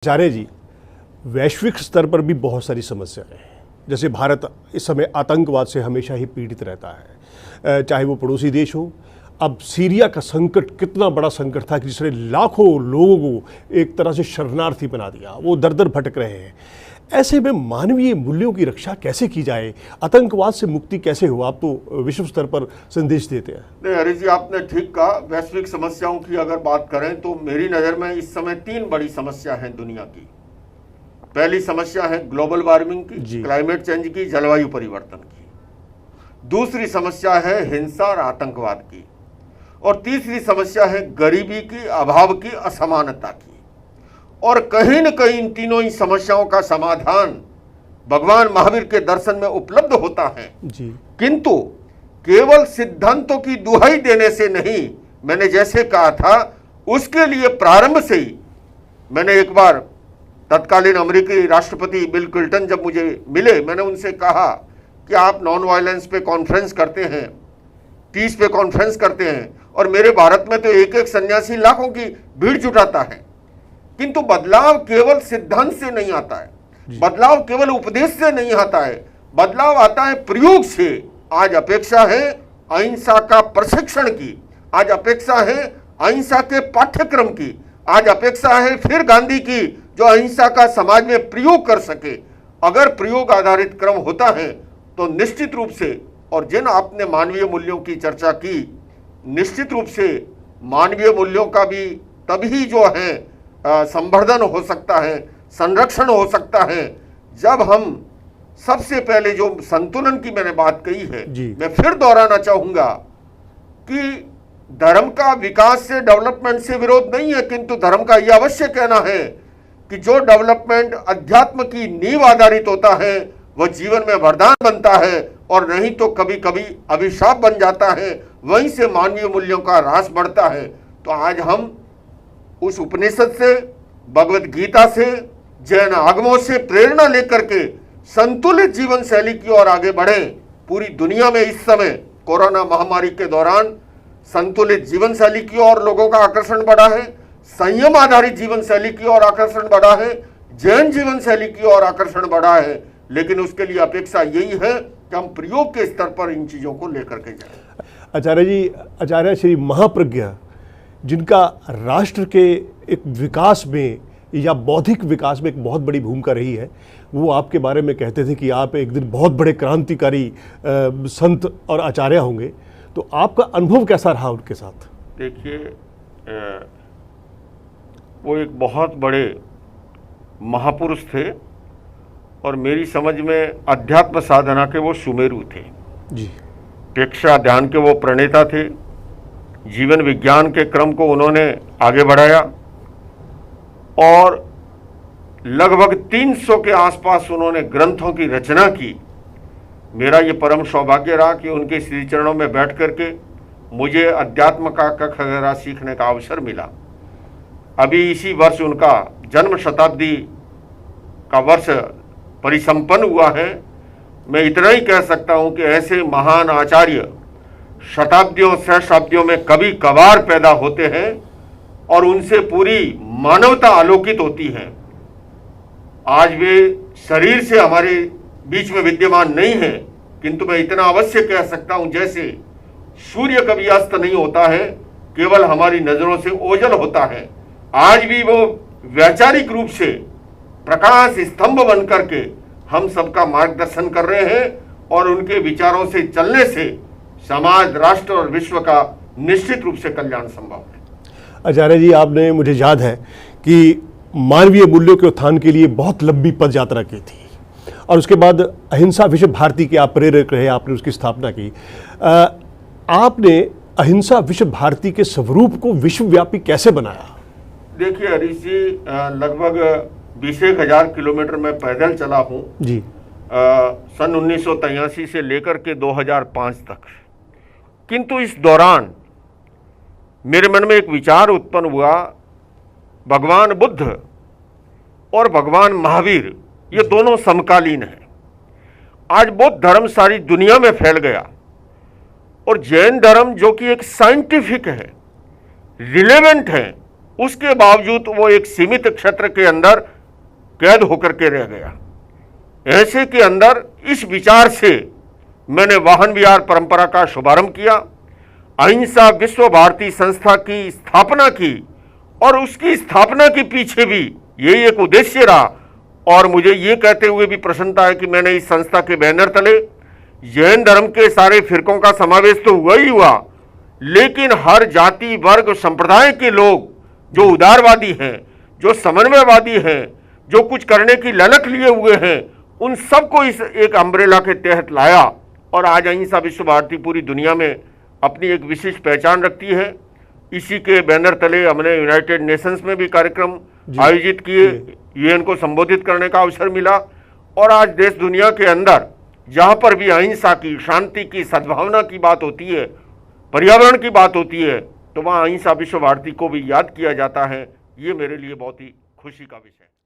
आचार्य जी, वैश्विक स्तर पर भी बहुत सारी समस्याएं हैं। जैसे भारत इस समय आतंकवाद से हमेशा ही पीड़ित रहता है, चाहे वो पड़ोसी देश हो। अब सीरिया का संकट कितना बड़ा संकट था कि जिसने लाखों लोगों को एक तरह से शरणार्थी बना दिया, वो दर दर भटक रहे हैं। ऐसे में मानवीय मूल्यों की रक्षा कैसे की जाए, आतंकवाद से मुक्ति कैसे हो? आप तो विश्व स्तर पर संदेश देते हैं। नहीं हरीश जी, आपने ठीक कहा। वैश्विक समस्याओं की अगर बात करें तो मेरी नज़र में इस समय 3 बड़ी समस्या हैं दुनिया की। पहली समस्या है ग्लोबल वार्मिंग की, क्लाइमेट चेंज की, जलवायु परिवर्तन की। दूसरी समस्या है हिंसा और आतंकवाद की। और तीसरी समस्या है गरीबी की, अभाव की, असमानता की। और कहीं न कहीं इन तीनों ही समस्याओं का समाधान भगवान महावीर के दर्शन में उपलब्ध होता है जी। किंतु केवल सिद्धांतों की दुहाई देने से नहीं, मैंने जैसे कहा था उसके लिए प्रारंभ से ही मैंने एक बार तत्कालीन अमेरिकी राष्ट्रपति बिल क्लिंटन जब मुझे मिले, मैंने उनसे कहा कि आप नॉन वायलेंस पे कॉन्फ्रेंस करते हैं, पीस पे कॉन्फ्रेंस करते हैं, और मेरे भारत में तो एक एक सन्यासी लाखों की भीड़ जुटाता है। किंतु बदलाव केवल सिद्धांत से नहीं आता है, बदलाव केवल उपदेश से नहीं आता है, बदलाव आता है प्रयोग से। आज अपेक्षा है अहिंसा का प्रशिक्षण की, आज अपेक्षा है अहिंसा के पाठ्यक्रम की, आज अपेक्षा है फिर गांधी की जो अहिंसा का समाज में प्रयोग कर सके। अगर प्रयोग आधारित क्रम होता है तो निश्चित रूप से, और जिन आपने मानवीय मूल्यों की चर्चा की, निश्चित रूप से मानवीय मूल्यों का भी तभी जो है संवर्धन हो सकता है, संरक्षण हो सकता है, जब हम सबसे पहले जो संतुलन की मैंने बात कही है, मैं फिर दोहराना चाहूंगा कि धर्म का विकास से, डेवलपमेंट से विरोध नहीं है, किंतु धर्म का यह अवश्य कहना है कि जो डेवलपमेंट अध्यात्म की नींव आधारित होता है वह जीवन में वरदान बनता है, और नहीं तो कभी कभी अभिशाप बन जाता है। वहीं से मानवीय मूल्यों का ह्रास बढ़ता है। तो आज हम उस उपनिषद से, भगवत गीता से, जैन आगमों से प्रेरणा लेकर के संतुलित जीवन शैली की ओर आगे बढ़ें। पूरी दुनिया में इस समय कोरोना महामारी के दौरान संतुलित जीवन शैली की ओर लोगों का आकर्षण बढ़ा है, संयम आधारित जीवन शैली की ओर आकर्षण बढ़ा है, जैन जीवन शैली की ओर आकर्षण बढ़ा है। लेकिन उसके लिए अपेक्षा यही है कि हम प्रयोग के स्तर पर इन चीजों को लेकर के जाएं। आचार्य जी, आचार्य श्री महाप्रज्ञा, जिनका राष्ट्र के एक विकास में या बौद्धिक विकास में एक बहुत बड़ी भूमिका रही है, वो आपके बारे में कहते थे कि आप एक दिन बहुत बड़े क्रांतिकारी संत और आचार्य होंगे। तो आपका अनुभव कैसा रहा उनके साथ? देखिए, वो एक बहुत बड़े महापुरुष थे, और मेरी समझ में अध्यात्म साधना के वो सुमेरु थे जी। प्रेक्षा ध्यान के वो प्रणेता थे। जीवन विज्ञान के क्रम को उन्होंने आगे बढ़ाया, और लगभग 300 के आसपास उन्होंने ग्रंथों की रचना की। मेरा ये परम सौभाग्य रहा कि उनके श्री चरणों में बैठ करके मुझे अध्यात्म का क ख ग सीखने का अवसर मिला। अभी इसी वर्ष उनका जन्म शताब्दी का वर्ष परिसंपन्न हुआ है। मैं इतना ही कह सकता हूँ कि ऐसे महान आचार्य शताब्दियों सहस्राब्दियों में कभी कभार पैदा होते हैं, और उनसे पूरी मानवता आलोकित होती है। आज वे शरीर से हमारे बीच में विद्यमान नहीं है, किंतु मैं इतना अवश्य कह सकता हूं, जैसे सूर्य कभी अस्त नहीं होता है, केवल हमारी नजरों से ओझल होता है, आज भी वो वैचारिक रूप से प्रकाश स्तंभ बन करके हम सबका मार्गदर्शन कर रहे हैं। और उनके विचारों से चलने से समाज, राष्ट्र और विश्व का निश्चित रूप से कल्याण संभव है। आचार्य जी, आपने, मुझे याद है कि मानवीय मूल्यों के उत्थान के लिए बहुत लंबी पद यात्रा की थी, और उसके बाद अहिंसा विश्व भारती के आप प्रेरक रहे, आपने उसकी स्थापना की। आपने अहिंसा विश्व भारती के स्वरूप को विश्वव्यापी कैसे बनाया? देखिए हरीश जी, लगभग 20,000 किलोमीटर मैं पैदल चला हूँ जी, सन 1983 से लेकर के 2005 तक। किंतु इस दौरान मेरे मन में एक विचार उत्पन्न हुआ, भगवान बुद्ध और भगवान महावीर ये दोनों समकालीन हैं। आज बौद्ध धर्म सारी दुनिया में फैल गया, और जैन धर्म जो कि एक साइंटिफिक है, रिलेवेंट है, उसके बावजूद वो एक सीमित क्षेत्र के अंदर कैद होकर के रह गया। ऐसे के अंदर इस विचार से मैंने वाहन विहार परंपरा का शुभारंभ किया, अहिंसा विश्व भारती संस्था की स्थापना की और उसकी स्थापना के पीछे भी यही एक उद्देश्य रहा। और मुझे ये कहते हुए भी प्रसन्नता है कि मैंने इस संस्था के बैनर तले जैन धर्म के सारे फिरकों का समावेश तो हुआ ही हुआ, लेकिन हर जाति वर्ग संप्रदाय के लोग जो उदारवादी हैं, जो समन्वयवादी हैं, जो कुछ करने की ललक लिए हुए हैं, उन सबको इस एक अम्ब्रेला के तहत लाया। और आज अहिंसा विश्व भारती पूरी दुनिया में अपनी एक विशिष्ट पहचान रखती है। इसी के बैनर तले हमने यूनाइटेड नेशंस में भी कार्यक्रम आयोजित किए, यूएन को संबोधित करने का अवसर मिला। और आज देश दुनिया के अंदर जहाँ पर भी अहिंसा की, शांति की, सद्भावना की बात होती है, पर्यावरण की बात होती है, तो वहाँ अहिंसा विश्व भारती को भी याद किया जाता है। ये मेरे लिए बहुत ही खुशी का विषय है।